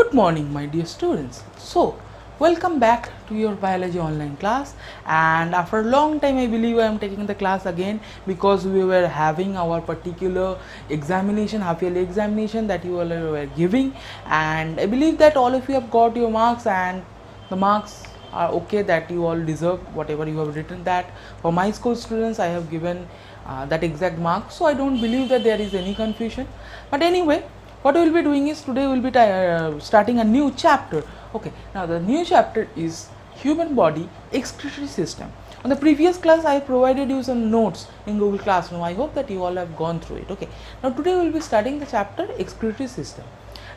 Good morning, my dear students. So, welcome back to your biology online class. And after a long time, I believe I am taking the class again because we were having our particular examination, half yearly examination that you all were giving. And I believe that all of you have got your marks, and the marks are okay, that you all deserve whatever you have written. That for my school students, I have given that exact mark. So, I don't believe that there is any confusion. But anyway, what we will be doing is today we will be starting a new chapter. Okay, now the new chapter is human body excretory system. On the previous class I provided you some notes in Google Classroom. I hope that you all have gone through it. Okay, now today we will be starting the chapter excretory system.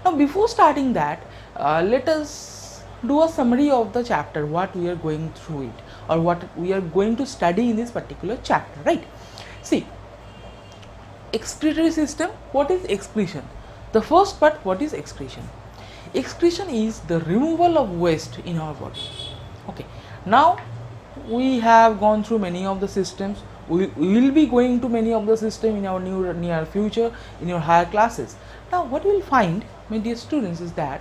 Now before starting that, let us do a summary of the chapter, what we are going through it, or what we are going to study in this particular chapter, right? See, excretory system. What is excretion? The first part, what is excretion? Excretion is the removal of waste in our body. Okay, now we have gone through many of the systems. We will be going to many of the system in our near future in your higher classes. Now what you will find, my dear students, is that,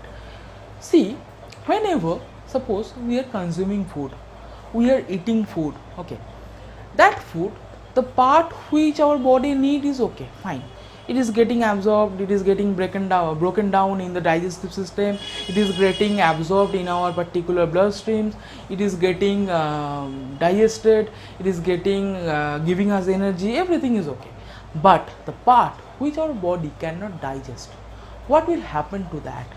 see, whenever suppose we are consuming food, we are eating food, okay, that food, the part which our body need is okay, fine, it is getting absorbed, it is getting broken down in the digestive system, it is getting absorbed in our particular blood streams, it is getting digested, it is getting giving us energy, everything is okay. But the part which our body cannot digest, what will happen to that?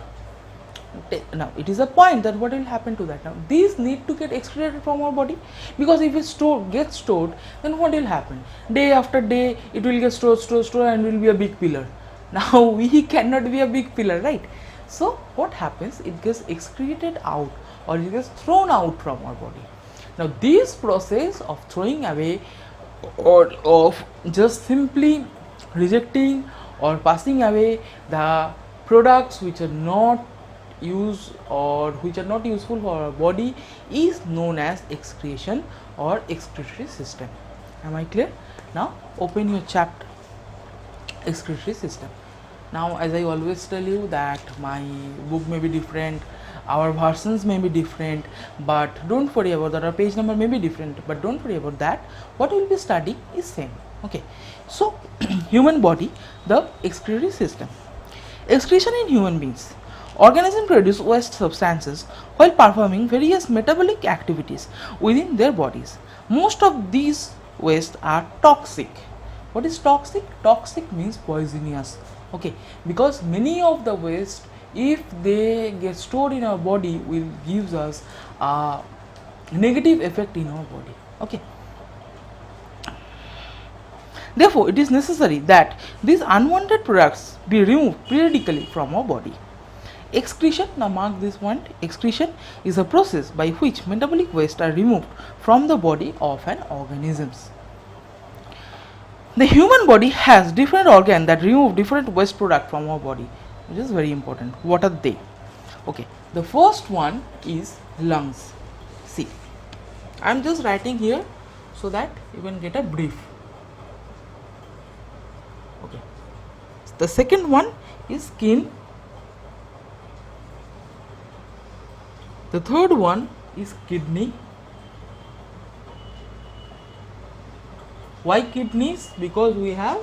Now it is a point that what will happen to that. Now these need to get excreted from our body, because if it gets stored, then what will happen? Day after day it will get stored and will be a big pillar. Now we cannot be a big pillar, right? So what happens? It gets excreted out, or it gets thrown out from our body. Now this process of throwing away, or of just simply rejecting or passing away the products which are not used or which are not useful for our body, is known as excretion or excretory system. Am I clear? Now open your chapter, excretory system. Now as I always tell you that my book may be different, our versions may be different, but don't worry about that. Our page number may be different, but don't worry about that. What we will be studying is same. Okay, so human body, the excretory system. Excretion in human beings. Organisms produce waste substances while performing various metabolic activities within their bodies. Most of these waste are toxic. What is toxic? Toxic means poisonous. Okay, because many of the waste, if they get stored in our body, will gives us a negative effect in our body. Okay. Therefore, it is necessary that these unwanted products be removed periodically from our body. Excretion, now mark this point, excretion is a process by which metabolic waste are removed from the body of an organism. The human body has different organs that remove different waste product from our body, which is very important. What are they? Okay, the first one is lungs. See, I am just writing here so that you can get a brief. Okay, the second one is skin. The third one is kidney. Why kidneys? Because we have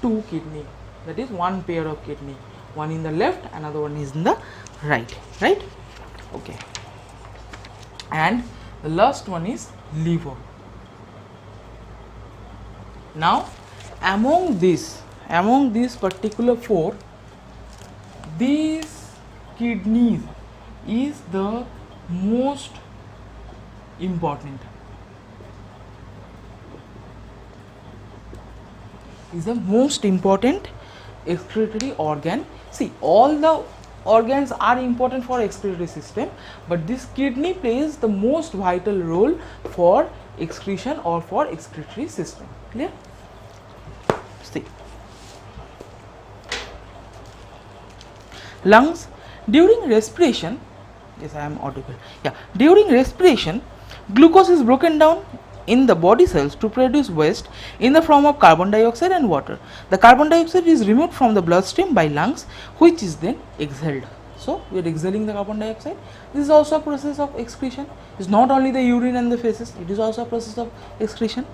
two kidney, that is one pair of kidney, one in the left, another one is in the right, right? Okay, and the last one is liver. Now among these particular four, these kidneys is the most important, excretory organ. See, all the organs are important for excretory system, but this kidney plays the most vital role for excretion or for excretory system. Clear? See, lungs. During respiration, yes, I am audible. Yeah, during respiration, glucose is broken down in the body cells to produce waste in the form of carbon dioxide and water. The carbon dioxide is removed from the bloodstream by lungs, which is then exhaled. So we are exhaling the carbon dioxide. This is also a process of excretion. It's not only the urine and the feces, it is also a process of excretion.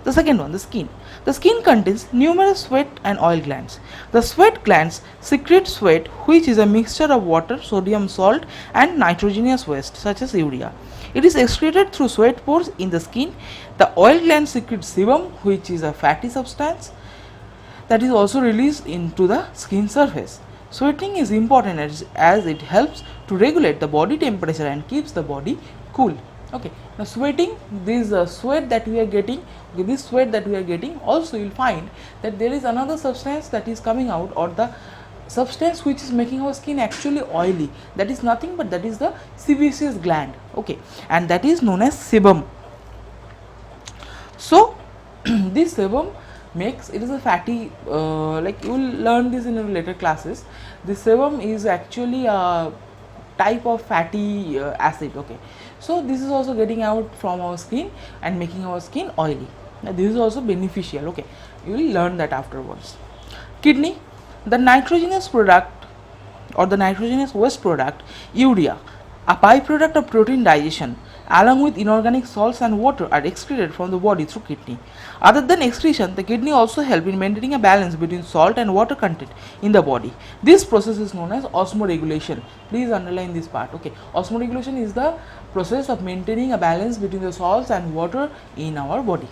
The second one, the skin. The skin contains numerous sweat and oil glands. The sweat glands secrete sweat, which is a mixture of water, sodium salt and nitrogenous waste such as urea. It is excreted through sweat pores in the skin. The oil glands secrete sebum, which is a fatty substance that is also released into the skin surface. Sweating is important as it helps to regulate the body temperature and keeps the body cool. Okay, now sweating, this sweat that we are getting, okay, this sweat that we are getting, also you will find that there is another substance that is coming out, or the substance which is making our skin actually oily. That is nothing but that is the sebaceous gland. Okay, and that is known as sebum. So this sebum makes, it is a fatty, like you will learn this in your later classes. This sebum is actually a type of fatty acid. Okay, so this is also getting out from our skin and making our skin oily. Now this is also beneficial. Okay, you will learn that afterwards. Kidney, the nitrogenous product or the nitrogenous waste product urea, a byproduct of protein digestion, along with inorganic salts and water, are excreted from the body through kidney. Other than excretion, the kidney also help in maintaining a balance between salt and water content in the body. This process is known as osmoregulation. Please underline this part. Okay, osmoregulation is the process of maintaining a balance between the salts and water in our body.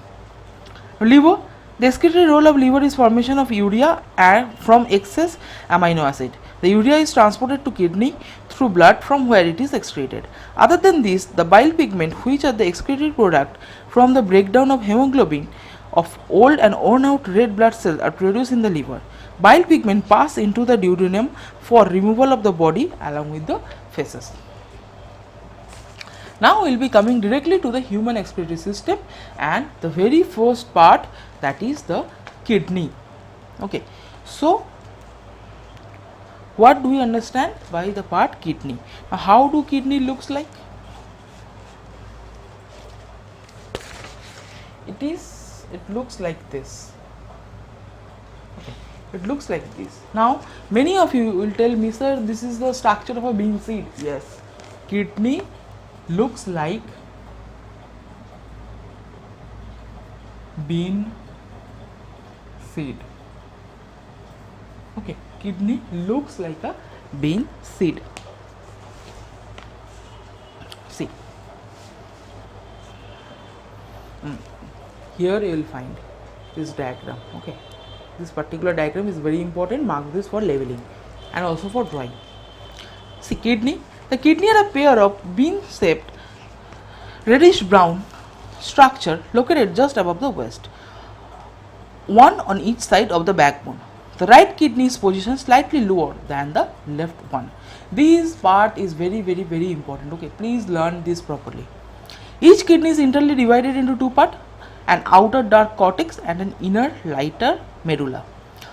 Liver, the excretory role of liver is formation of urea and from excess amino acid. The urea is transported to kidney through blood from where it is excreted. Other than this, the bile pigment, which are the excreted product from the breakdown of hemoglobin of old and worn out red blood cells, are produced in the liver. Bile pigment pass into the duodenum for removal of the body along with the feces. Now we will be coming directly to the human excretory system, and the very first part, that is the kidney. Okay, so what do we understand by the part kidney? Now, how do kidney looks like? It looks like this. Okay, it looks like this. Now many of you will tell me, sir, this is the structure of a bean seed. Yes, kidney looks like bean seed. Okay, kidney looks like a bean seed. See, here you will find this diagram. Okay, this particular diagram is very important. Mark this for leveling and also for drawing. See, kidney. The kidney are a pair of bean-shaped reddish brown structure located just above the waist, one on each side of the backbone. The right kidney is positioned slightly lower than the left one. This part is very important. Okay, please learn this properly. Each kidney is internally divided into two parts, an outer dark cortex and an inner lighter medulla.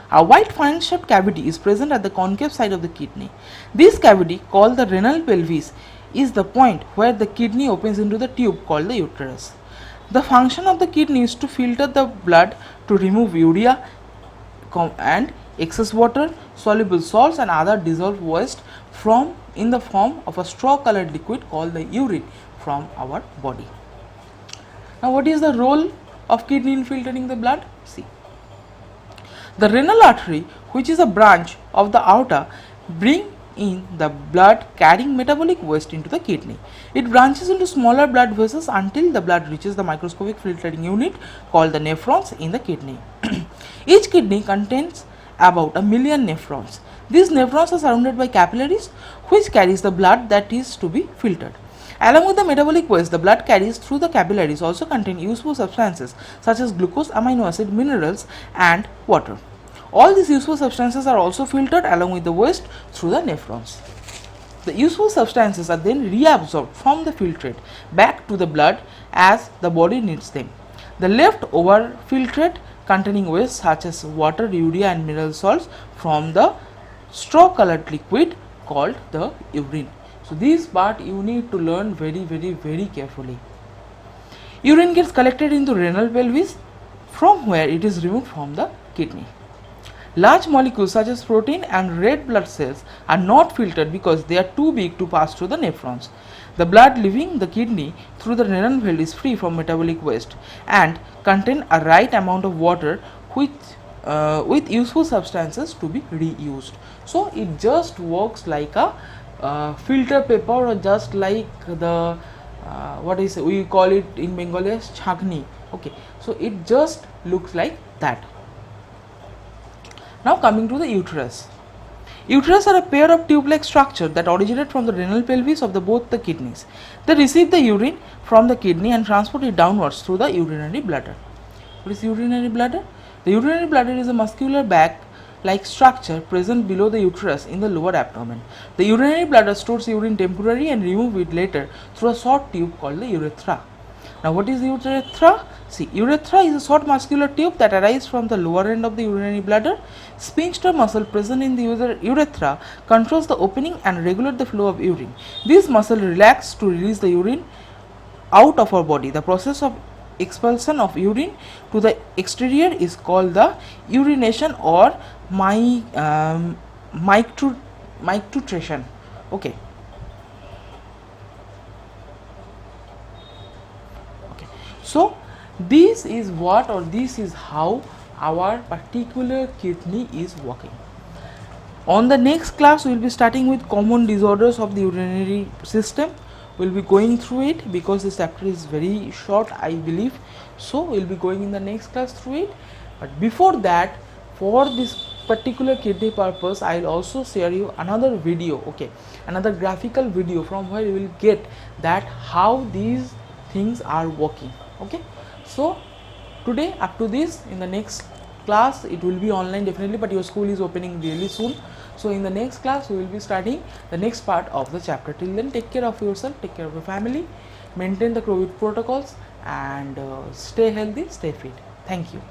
A white funnel-shaped cavity is present at the concave side of the kidney. This cavity, called the renal pelvis, is the point where the kidney opens into the tube called the uterus. The function of the kidney is to filter the blood to remove urea and excess water, soluble salts and other dissolved waste from in the form of a straw-colored liquid called the urine from our body. Now, what is the role of kidney in filtering the blood? See. The renal artery, which is a branch of the aorta, bring in the blood carrying metabolic waste into the kidney. It branches into smaller blood vessels until the blood reaches the microscopic filtering unit called the nephrons in the kidney. Each kidney contains about 1 million nephrons. These nephrons are surrounded by capillaries which carries the blood that is to be filtered. Along with the metabolic waste, the blood carries through the capillaries also contain useful substances such as glucose, amino acid, minerals and water. All these useful substances are also filtered along with the waste through the nephrons. The useful substances are then reabsorbed from the filtrate back to the blood as the body needs them. The leftover filtrate containing waste such as water, urea and mineral salts from the straw-colored liquid called the urine. So this part you need to learn very carefully. Urine gets collected into renal pelvis from where it is removed from the kidney. Large molecules such as protein and red blood cells are not filtered because they are too big to pass through the nephrons. The blood leaving the kidney through the renal vein is free from metabolic waste and contain a right amount of water with useful substances to be reused. So it just works like a filter paper, or just like the what is we call it in Bengali as chhakni. Okay, so it just looks like that. Now coming to the uterus. Uterus are a pair of tube-like structure that originate from the renal pelvis of both the kidneys. They receive the urine from the kidney and transport it downwards through the urinary bladder. What is urinary bladder? The urinary bladder is a muscular bag-like structure present below the uterus in the lower abdomen. The urinary bladder stores urine temporarily and removes it later through a short tube called the urethra. Now what is the urethra? See, urethra is a short muscular tube that arises from the lower end of the urinary bladder. Sphincter muscle present in the urethra controls the opening and regulates the flow of urine. This muscle relaxes to release the urine out of our body. The process of expulsion of urine to the exterior is called the urination or micturition. Okay. So this is what, or this is how our particular kidney is working. On the next class we will be starting with common disorders of the urinary system. We will be going through it because this chapter is very short, I believe. So we will be going in the next class through it. But before that, for this particular kidney purpose, I will also share you another video, okay, another graphical video from where you will get that how these things are working. Okay, so today up to this, in the next class it will be online definitely, but your school is opening really soon. So in the next class we will be starting the next part of the chapter. Till then, take care of yourself, take care of your family, maintain the COVID protocols, and stay healthy, stay fit. Thank you.